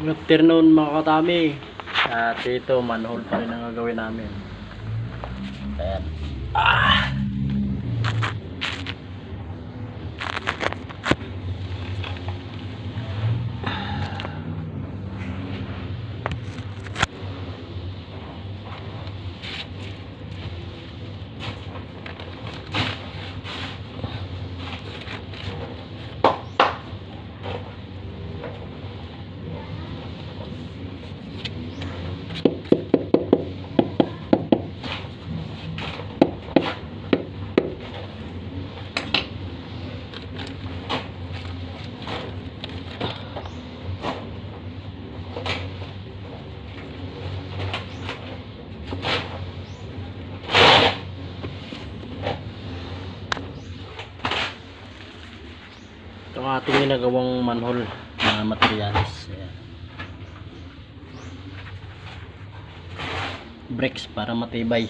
Good afternoon mga katami. At ito, manhole pa rin ang gagawin namin. Ayan. Ito ang ating ginagawang manhole na materials. Ayan. Bricks para matibay.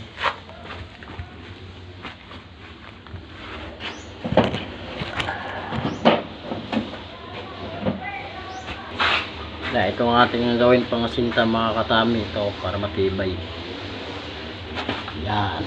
Na ito ang ating gawin pang sinta mga katami, ito para matibay. Yan.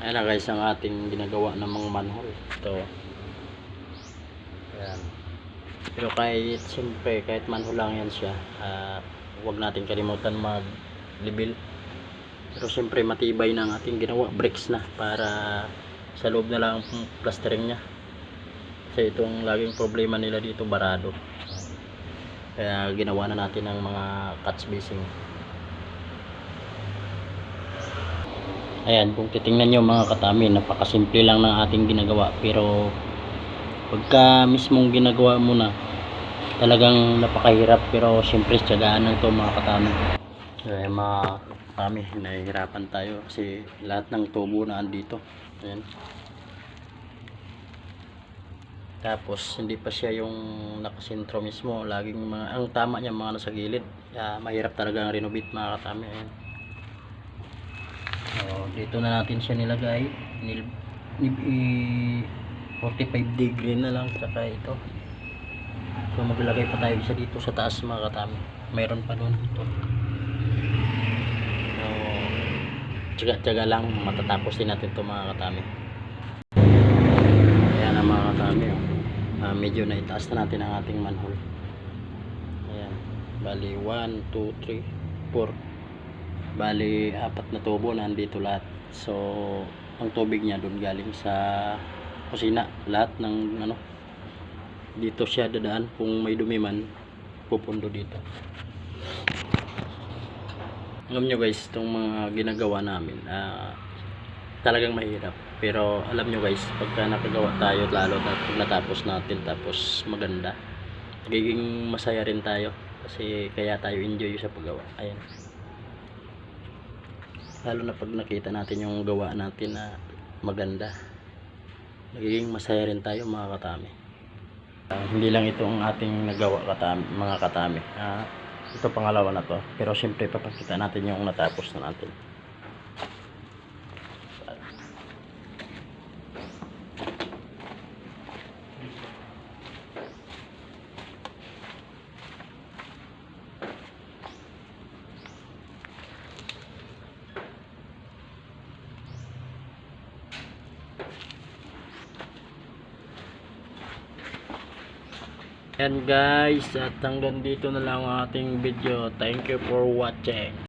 Ayan na guys ang ating ginagawa ng mga manhole. Ito. Ayan. Pero kahit siyempre kahit manhole lang yan siya, huwag natin kalimutan mag-level. Pero siyempre matibay na ang ating ginawa. Bricks na para sa loob na lang ang plastering nya. Kasi itong laging problema nila dito, barado. Kaya ginawa na natin ng mga catch basing. Ayan, kung titingnan nyo mga katami, napakasimple lang ng ating ginagawa. Pero pagka mismong ginagawa mo na, talagang napakahirap. Pero siyempre tiyagaan lang to mga katami. Kaya mga katami, nahihirapan tayo kasi lahat ng tubo na andito. Ayan. Tapos hindi pa siya yung nakasentro mismo. Laging mga, ang tama niya mga nasa gilid. Kaya mahirap talaga ang renovate mga katami. Ayan. So, dito na natin siya nilagay. 45 degree na lang. Saka ito. So maglagay pa tayo isa dito sa taas mga katami. Mayroon pa doon dito. So tiyaga-tiyaga lang. Matatapos din natin ito mga katami. Ayan na mga katami. Medyo na itaas na natin ang ating manhole. Ayan. Bali 1, 2, 3, 4. Bali, 4 na tubo na andito lahat. So, ang tubig niya doon galing sa kusina. Lahat ng ano, dito siya dadaan. Kung may dumi man, pupundo dito. Alam nyo guys, itong mga ginagawa namin, talagang mahirap. Pero alam nyo guys, pagka nakagawa tayo, lalo na pag natapos natin tapos maganda, magiging masaya rin tayo kasi kaya tayo enjoy sa paggawa. Ayan, lalo na pag nakita natin yung gawa natin na maganda, magiging masaya rin tayo mga katami. Hindi lang ito ang ating nagawa katami, mga katami. Ito pangalawa na to, pero syempre papakita natin yung natapos na natin. Yan guys, at hanggang dito na lang ang ating video. Thank you for watching.